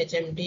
HMT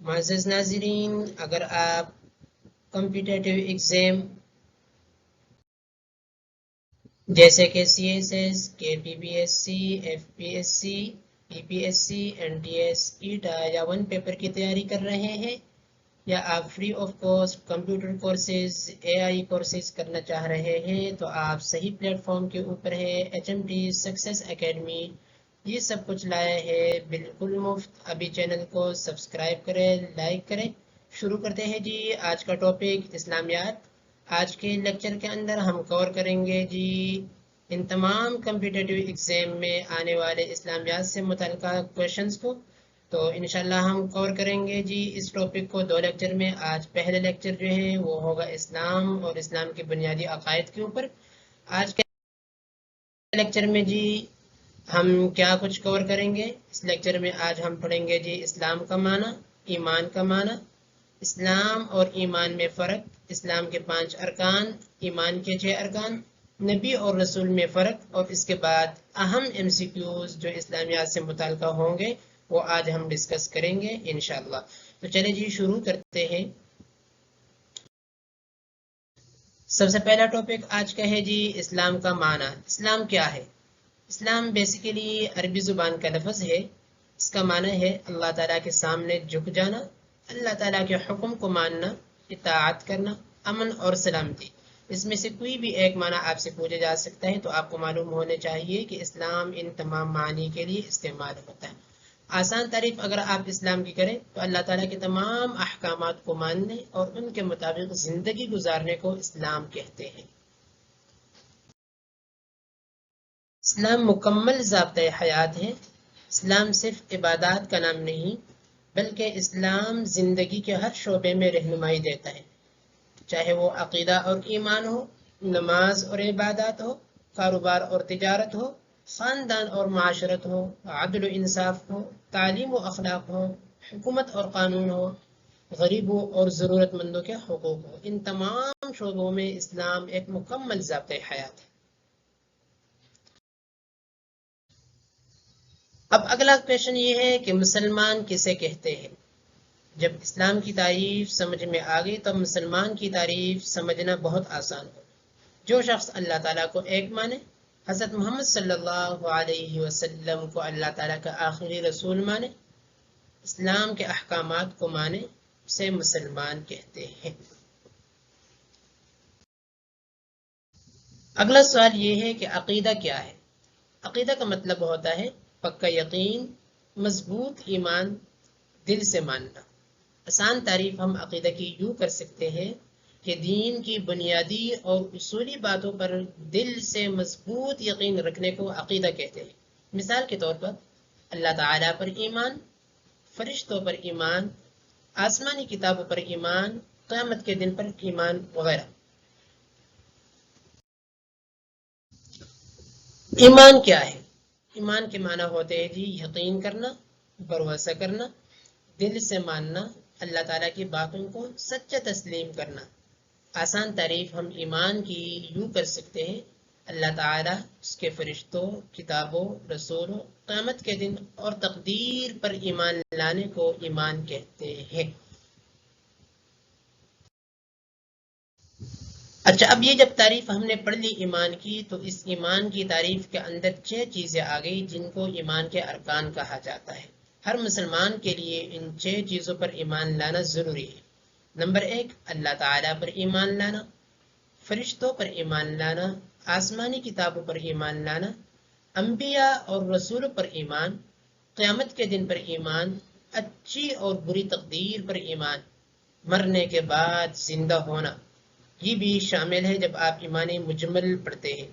معزز ناظرین، اگر آپ کمپیٹیٹیو ایگزام جیسے کہ CSS KPPSC FPSC PPSC NTS ایٹا یا ون پیپر کی تیاری کر رہے ہیں، یا آپ free of cost computer courses AI courses کرنا چاہ رہے ہیں، تو آپ صحیح پلیٹ فارم کے اوپر ہے۔ HMT سکسیس اکیڈمی یہ سب کچھ لایا ہے بالکل مفت۔ ابھی چینل کو سبسکرائب کریں، لائک کریں۔ شروع کرتے ہیں جی آج کا ٹاپک اسلامیات۔ آج کے لیکچر کے اندر ہم کور کریں گے جی ان تمام کمپیٹیٹیو ایگزام میں آنے والے اسلامیات سے متعلقہ کویشچنز کو۔ تو انشاءاللہ ہم کور کریں گے جی اس ٹاپک کو دو لیکچر میں۔ آج پہلے لیکچر جو ہے وہ ہوگا اسلام اور اسلام کے بنیادی عقائد کے اوپر۔ آج کے لیکچر میں جی ہم کیا کچھ کور کریں گے اس لیکچر میں؟ آج ہم پڑھیں گے جی اسلام کا معنی، ایمان کا معنی، اسلام اور ایمان میں فرق، اسلام کے 5 ارکان، ایمان کے 6 ارکان، نبی اور رسول میں فرق، اور اس کے بعد اہم MCQs جو اسلامیات سے متعلقہ ہوں گے وہ آج ہم ڈسکس کریں گے انشاءاللہ۔ تو چلے جی شروع کرتے ہیں۔ سب سے پہلا ٹاپک آج کا ہے جی اسلام کا معنی۔ اسلام کیا ہے؟ اسلام بیسیکلی عربی زبان کا لفظ ہے۔ اس کا معنی ہے اللہ تعالیٰ کے سامنے جھک جانا، اللہ تعالیٰ کے حکم کو ماننا، اطاعت کرنا، امن اور سلامتی۔ اس میں سے کوئی بھی ایک معنی آپ سے پوچھا جا سکتا ہے تو آپ کو معلوم ہونے چاہیے کہ اسلام ان تمام معنی کے لیے استعمال ہوتا ہے۔ آسان تعریف اگر آپ اسلام کی کریں تو اللہ تعالیٰ کے تمام احکامات کو ماننے اور ان کے مطابق زندگی گزارنے کو اسلام کہتے ہیں۔ اسلام مکمل ضابطۂ حیات ہے۔ اسلام صرف عبادات کا نام نہیں بلکہ اسلام زندگی کے ہر شعبے میں رہنمائی دیتا ہے، چاہے وہ عقیدہ اور ایمان ہو، نماز اور عبادات ہو، کاروبار اور تجارت ہو، خاندان اور معاشرت ہو، عدل و انصاف ہو، تعلیم و اخلاق ہو، حکومت اور قانون ہو، غریبوں اور ضرورت مندوں کے حقوق ہو۔ ان تمام شعبوں میں اسلام ایک مکمل ضابطۂ حیات ہے۔ اب اگلا کویشچن یہ ہے کہ مسلمان کسے کہتے ہیں؟ جب اسلام کی تعریف سمجھ میں آ گئی تو مسلمان کی تعریف سمجھنا بہت آسان ہو۔ جو شخص اللہ تعالیٰ کو ایک مانے، حضرت محمد صلی اللہ علیہ وسلم کو اللہ تعالیٰ کا آخری رسول مانے، اسلام کے احکامات کو مانے، اسے مسلمان کہتے ہیں۔ اگلا سوال یہ ہے کہ عقیدہ کیا ہے؟ عقیدہ کا مطلب ہوتا ہے پکا یقین، مضبوط ایمان، دل سے ماننا۔ آسان تعریف ہم عقیدہ کی یوں کر سکتے ہیں کہ دین کی بنیادی اور اصولی باتوں پر دل سے مضبوط یقین رکھنے کو عقیدہ کہتے ہیں۔ مثال کے طور پر اللہ تعالیٰ پر ایمان، فرشتوں پر ایمان، آسمانی کتابوں پر ایمان، قیامت کے دن پر ایمان وغیرہ۔ ایمان کیا ہے؟ ایمان کے معنی ہوتے ہیں جی یقین کرنا، بھروسہ کرنا، دل سے ماننا، اللہ تعالیٰ کی باتوں کو سچا تسلیم کرنا۔ آسان تعریف ہم ایمان کی یوں کر سکتے ہیں، اللہ تعالیٰ، اس کے فرشتوں، کتابوں، رسولوں، قیامت کے دن اور تقدیر پر ایمان لانے کو ایمان کہتے ہیں۔ اچھا، اب یہ جب تعریف ہم نے پڑھ لی ایمان کی تو اس ایمان کی تعریف کے اندر 6 چیزیں آ گئی جن کو ایمان کے ارکان کہا جاتا ہے۔ ہر مسلمان کے لیے ان 6 چیزوں پر ایمان لانا ضروری ہے۔ نمبر 1، اللہ تعالیٰ پر ایمان لانا، فرشتوں پر ایمان لانا، آسمانی کتابوں پر ایمان لانا، انبیاء اور رسولوں پر ایمان، قیامت کے دن پر ایمان، اچھی اور بری تقدیر پر ایمان، مرنے کے بعد زندہ ہونا۔ یہ بھی شامل ہے جب آپ ایمان مجمل پڑھتے ہیں،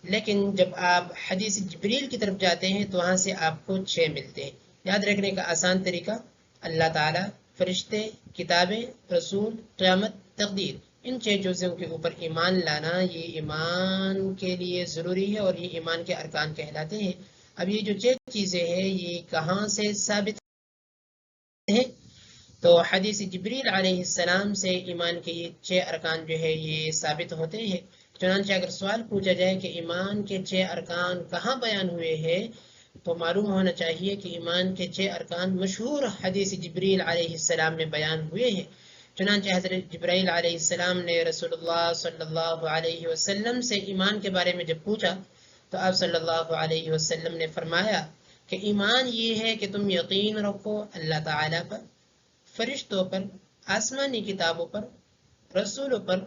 لیکن جب آپ حدیث جبریل کی طرف جاتے ہیں تو وہاں سے آپ کو 6 ملتے ہیں۔ یاد رکھنے کا آسان طریقہ، اللہ تعالیٰ، فرشتے، کتابیں، رسول، قیامت، تقدیر، ان 6 چیزوں کے اوپر ایمان لانا یہ ایمان کے لیے ضروری ہے اور یہ ایمان کے ارکان کہلاتے ہیں۔ اب یہ جو 6 چیزیں ہیں یہ کہاں سے ثابت ہیں؟ تو حدیث جبریل علیہ السلام سے ایمان کے یہ 6 ارکان جو ہے یہ ثابت ہوتے ہیں۔ چنانچہ اگر سوال پوچھا جائے کہ ایمان کے 6 ارکان کہاں بیان ہوئے ہیں تو معلوم ہونا چاہیے کہ ایمان کے 6 ارکان مشہور حدیث جبریل علیہ السلام میں بیان ہوئے ہیں۔ چنانچہ حضرت جبرائیل علیہ السلام نے رسول اللہ صلی اللہ علیہ وسلم سے ایمان کے بارے میں جب پوچھا تو آپ صلی اللہ علیہ وسلم نے فرمایا کہ ایمان یہ ہے کہ تم یقین رکھو اللہ تعالیٰ پر، فرشتوں پر، آسمانی کتابوں پر، رسولوں پر،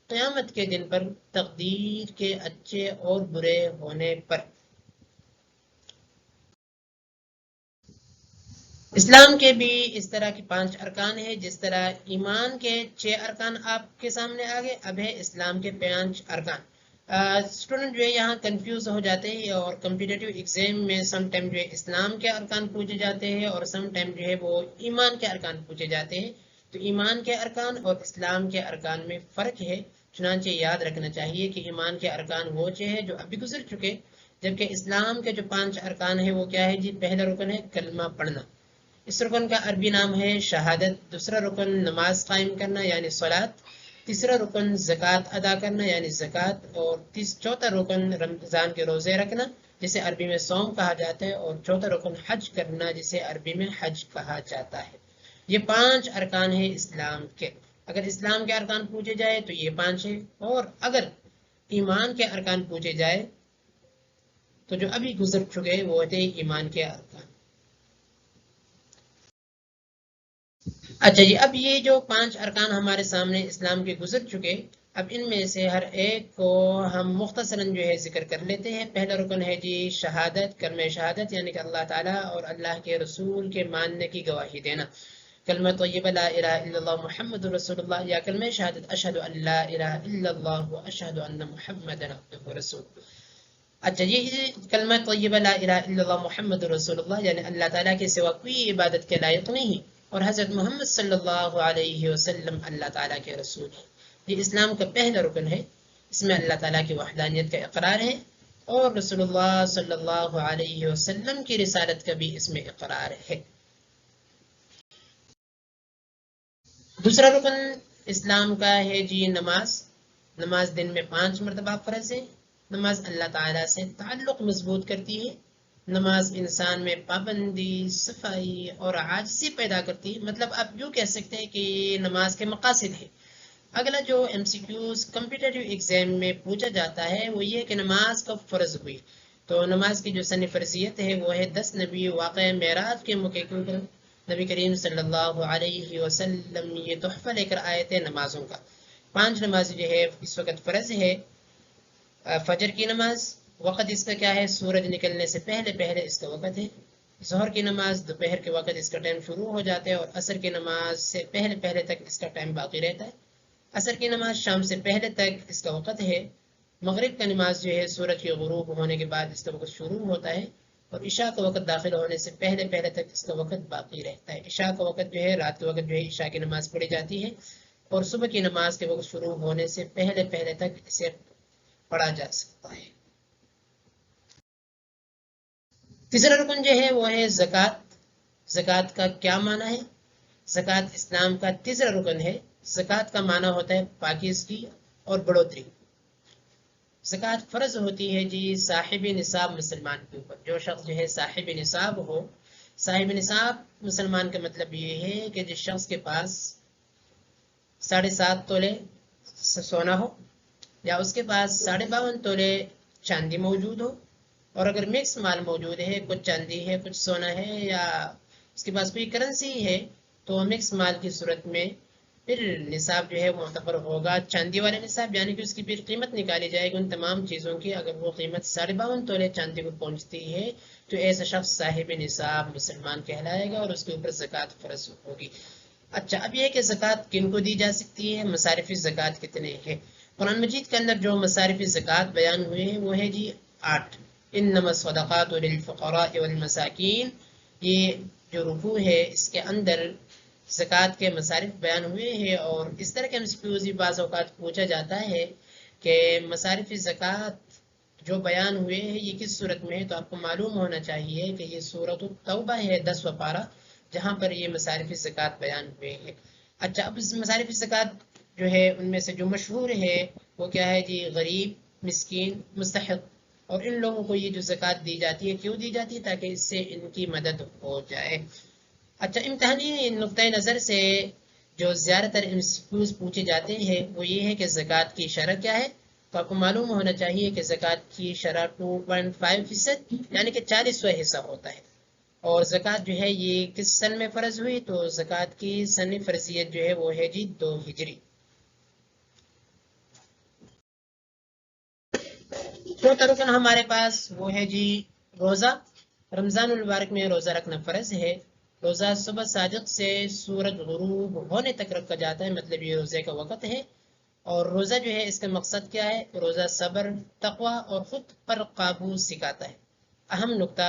قیامت کے دن پر، تقدیر کے اچھے اور برے ہونے پر۔ اسلام کے بھی اس طرح کے 5 ارکان ہیں، جس طرح ایمان کے 6 ارکان آپ کے سامنے آگے، اب ہے اسلام کے 5 ارکان۔ اسٹوڈنٹ جو ہے یہاں کنفیوز ہو جاتے ہیں اور کمپیٹیٹیو ایگزام میں سم ٹائم جو ہے اسلام کے ارکان پوچھے جاتے ہیں اور سم ٹائم جو ہے وہ ایمان کے ارکان پوچھے جاتے ہیں۔ تو ایمان کے ارکان اور اسلام کے ارکان میں فرق ہے، چنانچہ یاد رکھنا چاہیے کہ ایمان کے ارکان وہ ہیں جو ابھی گزر چکے، جبکہ اسلام کے جو 5 ارکان ہیں وہ کیا ہے جی؟ پہلا رکن ہے کلمہ پڑھنا، اس رکن کا عربی نام ہے شہادت۔ دوسرا رکن نماز قائم کرنا یعنی صلاۃ۔ تیسرا رکن زکوٰۃ ادا کرنا یعنی زکوٰۃ۔ اور چوتھا رکن رمضان کے روزے رکھنا جسے عربی میں صوم کہا جاتا ہے، اور چوتھا رکن حج کرنا جسے عربی میں حج کہا جاتا ہے۔ یہ 5 ارکان ہیں اسلام کے۔ اگر اسلام کے ارکان پوچھے جائے تو یہ 5 ہیں، اور اگر ایمان کے ارکان پوچھے جائے تو جو ابھی گزر چکے وہ تھے ایمان کے ارکان۔ اچھا جی، اب یہ جو 5 ارکان ہمارے سامنے اسلام کے گزر چکے، اب ان میں سے ہر ایک کو ہم مختصراً جو ہے ذکر کر لیتے ہیں۔ پہلا رکن ہے جی شہادت، کلمہ شہادت، یعنی کہ اللہ تعالیٰ اور اللہ کے رسول کے ماننے کی گواہی دینا۔ کلمہ طیبہ لا الہ الا اللہ محمد رسول اللہ، یا کلمہ شہادت اشہد ان لا الہ الا اللہ و اشہد ان محمد عبدہ ورسولہ۔ اچھا یہ کلمہ طیبہ لا الہ الا اللہ محمد رسول اللہ یعنی اللہ تعالیٰ کے سوا کوئی عبادت کے لائق نہیں، اور حضرت محمد صلی اللہ علیہ وسلم اللہ تعالیٰ کے رسول ہیں۔ یہ اسلام کا پہلا رکن ہے، اس میں اللہ تعالیٰ کی وحدانیت کا اقرار ہے، اور رسول اللہ صلی اللہ علیہ وسلم کی رسالت کا بھی اس میں اقرار ہے۔ دوسرا رکن اسلام کا ہے جی نماز۔ نماز دن میں 5 مرتبہ فرض ہے۔ نماز اللہ تعالیٰ سے تعلق مضبوط کرتی ہے۔ نماز انسان میں پابندی، صفائی اور عاجزی پیدا کرتی ہے۔ مطلب آپ یوں کہہ سکتے ہیں کہ نماز کے مقاصد ہے۔ اگلا جو M C Qs competitive exam میں پوچھا جاتا ہے وہ یہ کہ نماز کب فرض ہوئی؟ تو نماز کی جو سن فرضیت ہے وہ ہے 10 نبی واقع معراج کے موقع پر نبی کریم صلی اللہ علیہ وسلم یہ تحفہ لے کر آئے تھے نمازوں کا۔ 5 نماز جو ہے اس وقت فرض ہے۔ فجر کی نماز، وقت اس کا کیا ہے؟ سورج نکلنے سے پہلے پہلے اس کا وقت ہے۔ ظہر کی نماز دوپہر کے وقت اس کا ٹائم شروع ہو جاتا ہے، اور عصر کی نماز سے پہلے پہلے تک اس کا ٹائم باقی رہتا ہے۔ عصر کی نماز شام سے پہلے تک اس کا وقت ہے۔ مغرب کا نماز جو ہے سورج کے غروب ہونے کے بعد اس کا وقت شروع ہوتا ہے، اور عشاء کا وقت داخل ہونے سے پہلے پہلے تک اس کا وقت باقی رہتا ہے۔ عشاء کا وقت جو ہے رات کے وقت جو ہے عشاء کی نماز پڑھی جاتی ہے، اور صبح کی نماز کے وقت شروع ہونے سے پہلے پہلے تک اسے پڑھا جا سکتا ہے۔ تیسرا رکن جو ہے وہ ہے زکوٰۃ۔ زکوٰۃ کا کیا معنی ہے؟ زکوٰۃ اسلام کا تیسرا رکن ہے۔ زکوٰۃ کا معنی ہوتا ہے پاکیزگی اور بڑھوتری۔ زکوٰۃ فرض ہوتی ہے جی صاحب نصاب مسلمان کے اوپر۔ جو شخص جو ہے صاحب نصاب ہو، صاحب نصاب مسلمان کا مطلب یہ ہے کہ جس شخص کے پاس 7.5 تولے سونا ہو، یا اس کے پاس 52.5 تولے چاندی موجود ہو، اور اگر مکس مال موجود ہے، کچھ چاندی ہے کچھ سونا ہے، یا اس کے پاس کوئی کرنسی ہے، تو مکس مال کی صورت میں پھر نصاب جو ہے معتبر ہوگا چاندی والا نصاب، یعنی کہ اس کی پھر قیمت نکالی جائے گی ان تمام چیزوں کی۔ اگر وہ قیمت 52.5 تولے چاندی کو پہنچتی ہے تو ایسا شخص صاحب نصاب مسلمان کہلائے گا، اور اس کے اوپر زکوٰۃ فرض ہوگی۔ اچھا اب یہ کہ زکوٰۃ کن کو دی جا سکتی ہے، مصارف زکوٰۃ کتنے ہیں؟ قرآن مجید کے اندر جو مصارف زکوٰۃ بیان ہوئے ہیں وہ ہے جی 8۔ انما الصدقات للفقراء والمساکین، یہ جو رکوع ہے اس کے اندر زکوٰۃ کے مصارف بیان ہوئے ہیں، اور اس طرح کے MCQs بھی بعض اوقات پوچھا جاتا ہے کہ مصارف زکوٰۃ جو بیان ہوئے ہیں یہ کس صورت میں ہے؟ تو آپ کو معلوم ہونا چاہیے کہ یہ سورۃ التوبہ ہے 10واں پارہ، جہاں پر یہ مصارف زکوٰۃ بیان ہوئے ہیں۔ اچھا اب اس مصارف زکوٰۃ جو ہے ان میں سے جو مشہور ہے وہ کیا ہے جی؟ غریب، مسکین، مستحق اور ان لوگوں کو یہ جو زکوٰۃ دی جاتی ہے کیوں دی جاتی ہے؟ تاکہ اس سے ان کی مدد ہو جائے۔ اچھا، امتحانی نقطۂ نظر سے جو زیادہ تر MCQs پوچھے جاتے ہیں وہ یہ ہے کہ زکوٰۃ کی شرح کیا ہے؟ تو آپ کو معلوم ہونا چاہیے کہ زکوٰۃ کی شرح 2.5% یعنی کہ 40واں حصہ ہوتا ہے۔ اور زکوٰۃ جو ہے یہ کس سن میں فرض ہوئی؟ تو زکوٰۃ کی سن فرضیت جو ہے وہ ہے جی 2 ہجری۔ چوتھا رکن ہمارے پاس وہ ہے جی روزہ۔ رمضان المبارک میں روزہ رکھنا فرض ہے۔ روزہ صبح صادق سے سورج غروب ہونے تک رکھا جاتا ہے، مطلب یہ روزے کا وقت ہے۔ اور روزہ جو ہے اس کا مقصد کیا ہے؟ روزہ صبر، تقوی اور خود پر قابو سکھاتا ہے۔ اہم نقطہ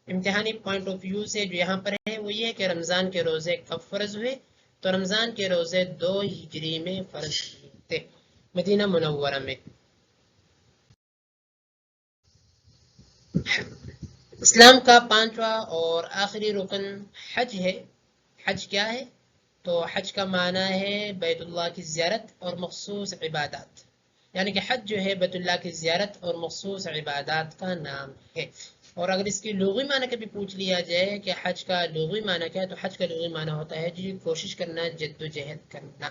امتحانی پوائنٹ آف ویو سے جو یہاں پر ہے وہ یہ ہے کہ رمضان کے روزے کب فرض ہوئے؟ تو رمضان کے روزے 2 ہجری میں فرض ہوئے تھے، مدینہ منورہ میں۔ اسلام کا 5واں اور آخری رکن حج ہے۔ حج کیا ہے؟ تو حج کا معنی ہے بیت اللہ کی زیارت اور مخصوص عبادات، یعنی کہ حج جو ہے بیت اللہ کی زیارت اور مخصوص عبادات کا نام ہے۔ اور اگر اس کی لغوی معنی کبھی پوچھ لیا جائے کہ حج کا لغوی معنی کیا ہے، تو حج کا لغوی معنی ہوتا ہے جی کوشش کرنا، جد و جہد کرنا۔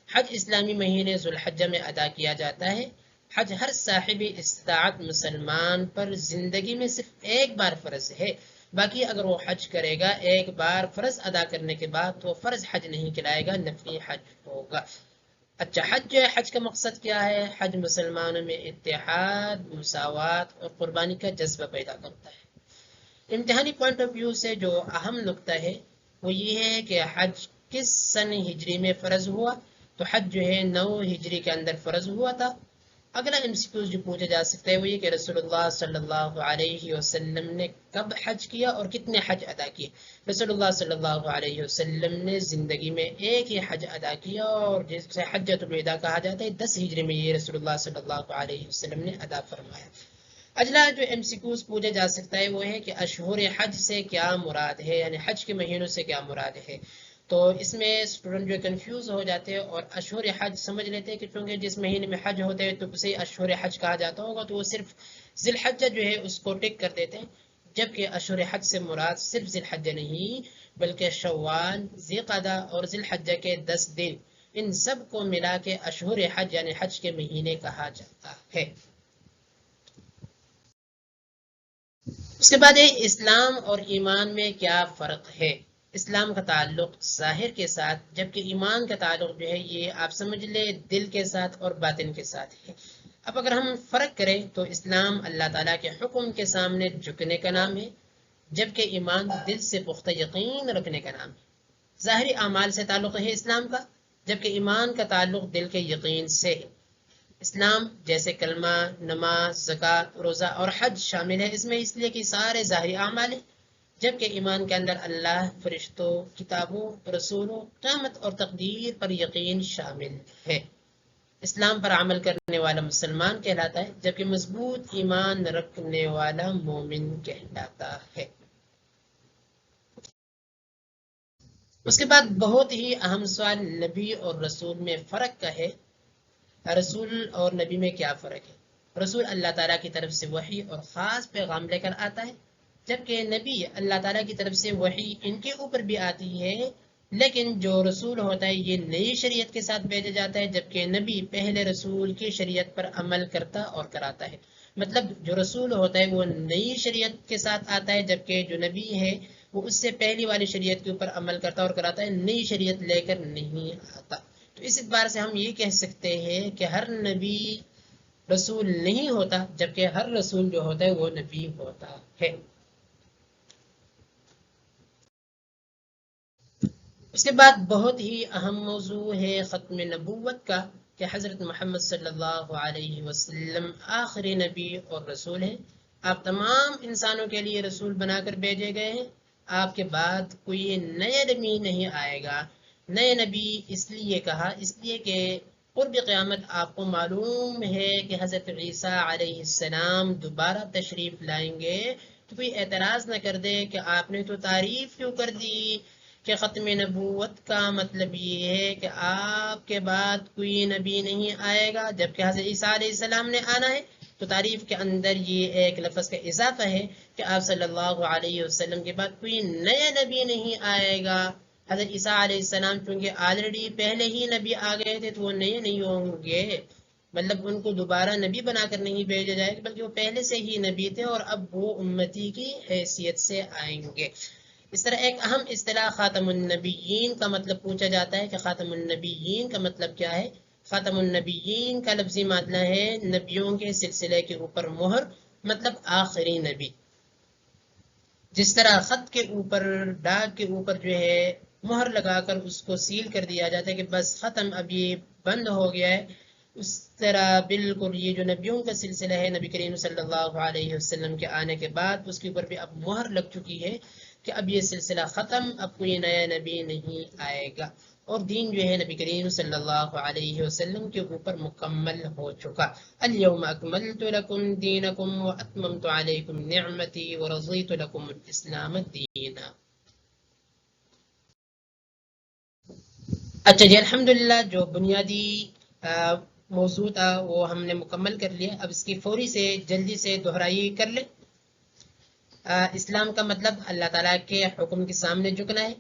حج اسلامی مہینے ذوالحجہ میں ادا کیا جاتا ہے۔ حج ہر صاحب استطاعت مسلمان پر زندگی میں صرف ایک بار فرض ہے، باقی اگر وہ حج کرے گا ایک بار فرض ادا کرنے کے بعد تو فرض حج نہیں کہلائے گا، نفلی حج ہوگا۔ اچھا، حج جو ہے، حج کا مقصد کیا ہے؟ حج مسلمانوں میں اتحاد، مساوات اور قربانی کا جذبہ پیدا کرتا ہے۔ امتحانی پوائنٹ آف ویو سے جو اہم نقطہ ہے وہ یہ ہے کہ حج کس سن ہجری میں فرض ہوا؟ تو حج جو ہے 9 ہجری کے اندر فرض ہوا تھا۔ اگلا MCQs جو پوچھا جا سکتا ہے وہ یہ کہ رسول اللہ صلی اللہ علیہ وسلم نے کب حج کیا اور کتنے حج ادا کیے؟ رسول اللہ صلی اللہ علیہ وسلم نے زندگی میں ایک ہی حج ادا کیا، اور جسے حجۃ الوداع کہا جاتا ہے، 10 ہجری میں یہ رسول اللہ صلی اللہ علیہ وسلم نے ادا فرمایا۔ اگلا جو MCQs پوچھا جا سکتا ہے وہ ہے کہ اشہر حج سے کیا مراد ہے، یعنی حج کے مہینوں سے کیا مراد ہے؟ تو اس میں اسٹوڈنٹ جو کنفیوز ہو جاتے ہیں اور اشہر حج سمجھ لیتے ہیں کہ چونکہ جس مہینے میں حج ہوتے ہیں تو اسے اشہر حج کہا جاتا ہوگا، تو وہ صرف ذی الحجہ جو ہے اس کو ٹک کر دیتے ہیں، جبکہ اشہر حج سے مراد صرف ذی الحجہ نہیں بلکہ شوال، ذی قعدہ اور ذی الحجہ کے 10 دن، ان سب کو ملا کے اشہر حج یعنی حج کے مہینے کہا جاتا ہے۔ اس کے بعد اسلام اور ایمان میں کیا فرق ہے؟ اسلام کا تعلق ظاہر کے ساتھ، جبکہ ایمان کا تعلق جو ہے یہ آپ سمجھ لے دل کے ساتھ اور باطن کے ساتھ ہے۔ اب اگر ہم فرق کریں تو اسلام اللہ تعالیٰ کے حکم کے سامنے جھکنے کا نام ہے، جبکہ ایمان دل سے پختہ یقین رکھنے کا نام ہے۔ ظاہری اعمال سے تعلق ہے اسلام کا، جبکہ ایمان کا تعلق دل کے یقین سے ہے۔ اسلام جیسے کلمہ، نماز، زکوٰۃ، روزہ اور حج شامل ہے اس میں، اس لیے کہ سارے ظاہری اعمال ہیں، جبکہ ایمان کے اندر اللہ، فرشتوں، کتابوں، رسولوں، قیامت اور تقدیر پر یقین شامل ہے۔ اسلام پر عمل کرنے والا مسلمان کہلاتا ہے، جبکہ مضبوط ایمان رکھنے والا مومن کہلاتا ہے۔ اس کے بعد بہت ہی اہم سوال نبی اور رسول میں فرق کا ہے۔ رسول اور نبی میں کیا فرق ہے؟ رسول اللہ تعالیٰ کی طرف سے وحی اور خاص پیغام لے کر آتا ہے، جبکہ نبی اللہ تعالیٰ کی طرف سے وحی ان کے اوپر بھی آتی ہے، لیکن جو رسول ہوتا ہے یہ نئی شریعت کے ساتھ بھیجا جاتا ہے، جبکہ نبی پہلے رسول کی شریعت پر عمل کرتا اور کراتا ہے۔ مطلب جو رسول ہوتا ہے وہ نئی شریعت کے ساتھ آتا ہے، جبکہ جو نبی ہے وہ اس سے پہلی والی شریعت کے اوپر عمل کرتا اور کراتا ہے، نئی شریعت لے کر نہیں آتا۔ تو اس اعتبار سے ہم یہ کہہ سکتے ہیں کہ ہر نبی رسول نہیں ہوتا، جبکہ ہر رسول جو ہوتا ہے وہ نبی ہوتا ہے۔ اس کے بعد بہت ہی اہم موضوع ہے ختم نبوت کا، کہ حضرت محمد صلی اللہ علیہ وسلم آخری نبی اور رسول ہیں۔ آپ تمام انسانوں کے لیے رسول بنا کر بھیجے گئے ہیں۔ آپ کے بعد کوئی نئے نبی نہیں آئے گا۔ نئے نبی اس لیے کہا، اس لیے کہ قرب قیامت آپ کو معلوم ہے کہ حضرت عیسیٰ علیہ السلام دوبارہ تشریف لائیں گے، تو کوئی اعتراض نہ کر دے کہ آپ نے تو تعریف کیوں کر دی کہ ختم نبوت کا مطلب یہ ہے کہ آپ کے بعد کوئی نبی نہیں آئے گا، جبکہ حضرت عیسیٰ علیہ السلام نے آنا ہے۔ تو تعریف کے اندر یہ ایک لفظ کا اضافہ ہے کہ آپ صلی اللہ علیہ وسلم کے بعد کوئی نیا نبی نہیں آئے گا۔ حضرت عیسیٰ علیہ السلام چونکہ آلریڈی پہلے ہی نبی آ گئے تھے تو وہ نئے نہیں ہوں گے، مطلب ان کو دوبارہ نبی بنا کر نہیں بھیجا جائے گا، بلکہ وہ پہلے سے ہی نبی تھے اور اب وہ امتی کی حیثیت سے آئیں گے۔ اس طرح ایک اہم اصطلاح خاتم النبیین کا مطلب پوچھا جاتا ہے کہ خاتم النبیین کا مطلب کیا ہے؟ خاتم النبیین کا لفظی معنی ہے نبیوں کے سلسلے کے اوپر مہر، مطلب آخری نبی۔ جس طرح خط کے اوپر، ڈاک کے اوپر جو ہے مہر لگا کر اس کو سیل کر دیا جاتا ہے کہ بس ختم، اب یہ بند ہو گیا ہے، اس طرح بالکل یہ جو نبیوں کا سلسلہ ہے نبی کریم صلی اللہ علیہ وسلم کے آنے کے بعد اس کے اوپر بھی اب مہر لگ چکی ہے کہ اب یہ سلسلہ ختم، اب کوئی نیا نبی نہیں آئے گا، اور دین جو ہے نبی کریم صلی اللہ علیہ وسلم کے اوپر مکمل ہو چکا۔ الیوم اکملت لکم دینکم واتممت علیکم نعمتی ورضیت لکم الاسلام دینا۔ اچھا جی، الحمدللہ جو بنیادی موضوع تھا وہ ہم نے مکمل کر لیا، اب اس کی فوری سے جلدی سے دہرائی کر لیں۔ اسلام کا مطلب اللہ تعالیٰ کے حکم کے سامنے جھکنا ہے،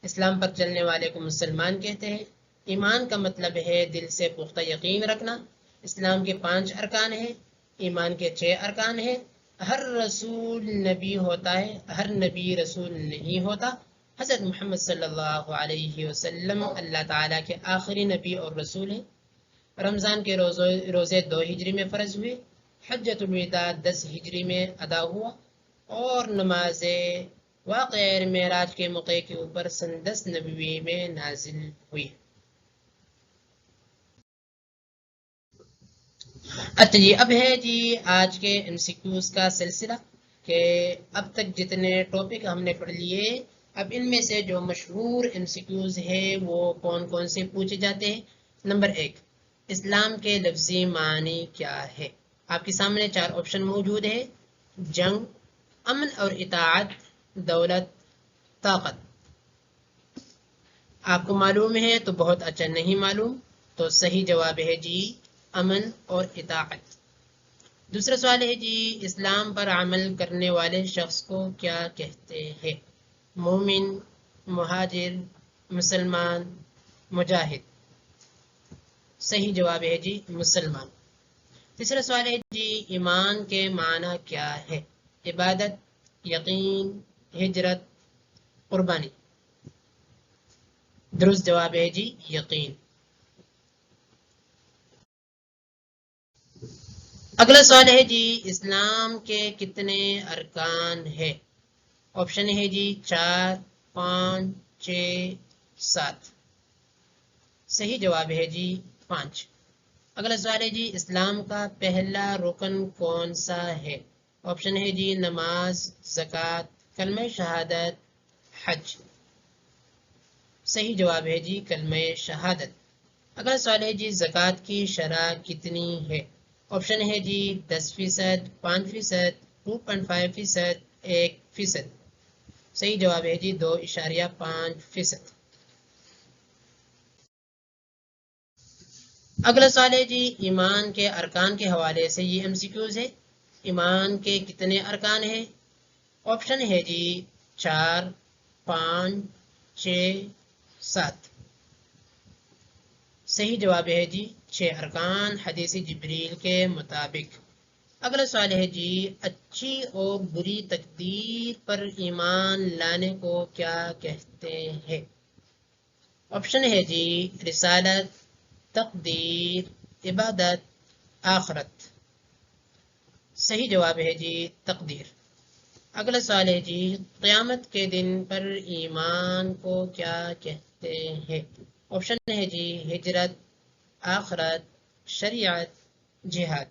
اسلام پر چلنے والے کو مسلمان کہتے ہیں۔ ایمان کا مطلب ہے دل سے پختہ یقین رکھنا۔ اسلام کے 5 ارکان ہیں، ایمان کے 6 ارکان ہیں۔ ہر رسول نبی ہوتا ہے، ہر نبی رسول نہیں ہوتا۔ حضرت محمد صلی اللہ علیہ وسلم اللہ تعالیٰ کے آخری نبی اور رسول ہیں۔ رمضان کے روزے 2 ہجری میں فرض ہوئے، حجۃ الوداع 10 ہجری میں ادا ہوا، اور نماز واقعہ معراج کے موقع کے اوپر سن 10 نبوی میں نازل ہوئی۔ اچھا جی، اب ہے جی آج کے MCQs کا سلسلہ کہ اب تک جتنے ٹاپک ہم نے پڑھ لیے، اب ان میں سے جو مشہور MCQs ہے وہ کون کون سے پوچھے جاتے ہیں۔ نمبر 1، اسلام کے لفظی معنی کیا ہے؟ آپ کے سامنے 4 آپشن موجود ہے: جنگ، امن اور اطاعت، دولت، طاقت۔ آپ کو معلوم ہے تو بہت اچھا، نہیں معلوم تو صحیح جواب ہے جی امن اور اطاعت۔ دوسرا سوال ہے جی اسلام پر عمل کرنے والے شخص کو کیا کہتے ہیں؟ مومن، مہاجر، مسلمان، مجاہد۔ صحیح جواب ہے جی مسلمان۔ تیسرا سوال ہے جی ایمان کے معنی کیا ہے؟ عبادت، یقین، ہجرت، قربانی۔ درست جواب ہے جی یقین۔ اگلا سوال ہے جی اسلام کے کتنے ارکان ہیں؟ آپشن ہے جی 4، 5، 6، 7۔ صحیح جواب ہے جی 5۔ اگلا سوال ہے جی اسلام کا پہلا رکن کون سا ہے؟ آپشن ہے جی نماز، زکوٰۃ، کلمہ شہادت، حج۔ صحیح جواب ہے جی کلمہ شہادت۔ اگلا سوال ہے جی زکوٰۃ کی شرح کتنی ہے؟ آپشن ہے جی 10%، 5%، 2.5%، 1%۔ صحیح جواب ہے جی 2.5%۔ اگلا سوال ہے جی ایمان کے ارکان کے حوالے سے یہ MCQs ہے۔ ایمان کے کتنے ارکان ہیں؟ آپشن ہے جی 4، 5، 6، 7۔ صحیح جواب ہے جی 6 ارکان حدیث جبریل کے مطابق۔ اگلا سوال ہے جی اچھی اور بری تقدیر پر ایمان لانے کو کیا کہتے ہیں؟ آپشن ہے جی رسالت، تقدیر، عبادت، آخرت۔ صحیح جواب ہے جی تقدیر۔ اگلا سوال ہے جی قیامت کے دن پر ایمان کو کیا کہتے ہیں؟ آپشن ہے جی ہجرت، آخرت، شریعت، جہاد۔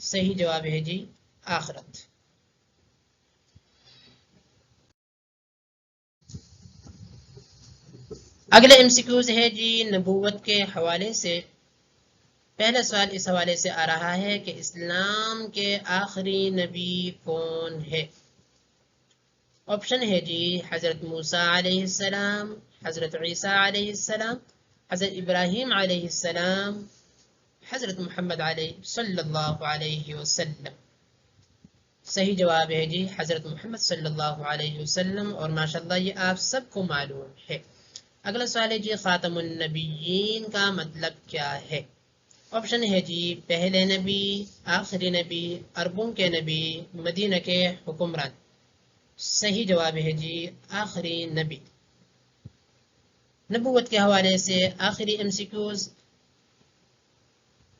صحیح جواب ہے جی آخرت۔ اگلے MCQs ہے جی نبوت کے حوالے سے۔ پہلا سوال اس حوالے سے آ رہا ہے کہ اسلام کے آخری نبی کون ہے؟ آپشن ہے جی حضرت موسیٰ علیہ السلام، حضرت عیسیٰ علیہ السلام، حضرت ابراہیم علیہ السلام، حضرت محمد علیہ صلی اللہ علیہ وسلم. صحیح جواب ہے جی حضرت محمد صلی اللہ علیہ وسلم، اور ماشاءاللہ یہ آپ سب کو معلوم ہے. اگلا سوال ہے جی خاتم النبیین کا مطلب کیا ہے؟ آپشن ہے جی پہلے نبی، آخری نبی، عربوں کے نبی، مدینہ کے حکمران. صحیح جواب ہے جی آخری نبی. نبوت کے حوالے سے آخری MCQs.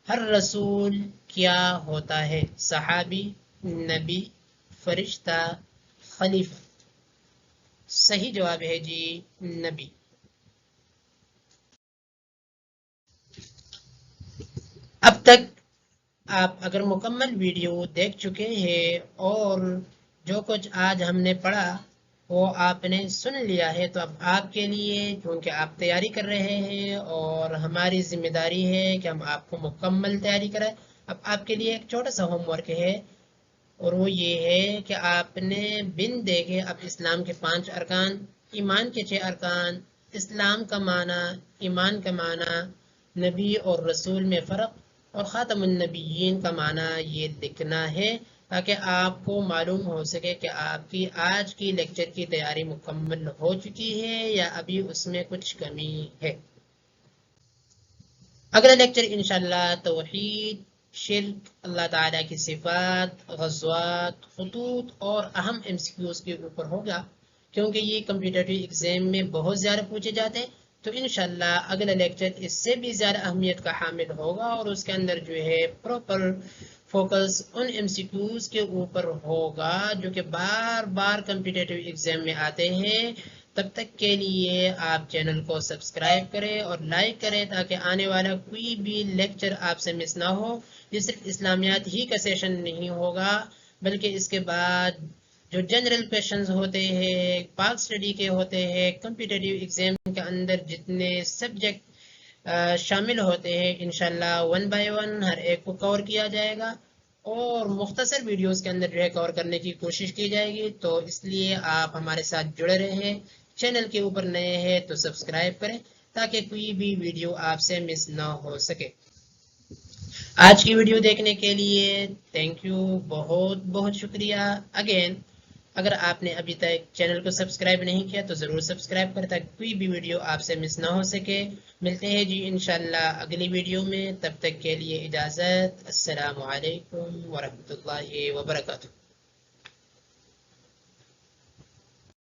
ہر رسول کیا ہوتا ہے؟ صحابی، نبی، فرشتہ، خلیفہ. صحیح جواب ہے جی نبی. اب تک آپ اگر مکمل ویڈیو دیکھ چکے ہیں اور جو کچھ آج ہم نے پڑھا وہ آپ نے سن لیا ہے، تو اب آپ کے لیے کیونکہ آپ تیاری کر رہے ہیں اور ہماری ذمہ داری ہے کہ ہم آپ کو مکمل تیاری کرائیں، اب آپ کے لیے ایک چھوٹا سا ہوم ورک ہے، اور وہ یہ ہے کہ آپ نے بن دیکھے اب اسلام کے 5 ارکان، ایمان کے 6 ارکان، اسلام کا معنی، ایمان کا معنی، نبی اور رسول میں فرق، اور خاتم النبیین کا معنی یہ لکھنا ہے، تاکہ آپ کو معلوم ہو سکے کہ آپ کی آج کی لیکچر کی تیاری مکمل ہو چکی ہے یا ابھی اس میں کچھ کمی ہے. اگلا لیکچر انشاءاللہ توحید، شرک، اللہ تعالیٰ کی صفات، غزوات، خطوط اور اہم MCQs کے اوپر ہوگا، کیونکہ یہ کمپیٹیٹیو ایگزام میں بہت زیادہ پوچھے جاتے ہیں. تو انشاءاللہ اگلا لیکچر اس سے بھی زیادہ اہمیت کا حامل ہوگا، اور اس کے اندر جو ہے پراپر فوکس ان MCQs کے اوپر ہوگا جو کہ بار بار کمپیٹیٹیو ایگزام میں آتے ہیں. تب تک کے لیے آپ چینل کو سبسکرائب کریں اور لائک کریں، تاکہ آنے والا کوئی بھی لیکچر آپ سے مس نہ ہو. یہ صرف اسلامیات ہی کا سیشن نہیں ہوگا، بلکہ اس کے بعد جو جنرل کویشچنز ہوتے ہیں، پاک اسٹڈی کے ہوتے ہیں، کمپیٹیٹیو ایگزام کے اندر جتنے سبجیکٹ شامل ہوتے ہیں، انشاءاللہ 1 by 1 ہر ایک کو کور کیا جائے گا، اور مختصر ویڈیوز کے اندر جو ہے کور کرنے کی کوشش کی جائے گی. تو اس لیے آپ ہمارے ساتھ جڑے رہیں. چینل کے اوپر نئے ہیں تو سبسکرائب کریں، تاکہ کوئی بھی ویڈیو آپ سے مس نہ ہو سکے. آج کی ویڈیو دیکھنے کے لیے تھینک یو، بہت بہت شکریہ. اگین اگر آپ نے ابھی تک چینل کو سبسکرائب نہیں کیا تو ضرور سبسکرائب کریں، تاکہ کوئی بھی ویڈیو آپ سے مس نہ ہو سکے. ملتے ہیں جی انشاءاللہ اگلی ویڈیو میں، تب تک کے لیے اجازت. السلام علیکم ورحمۃ اللہ وبرکاتہ.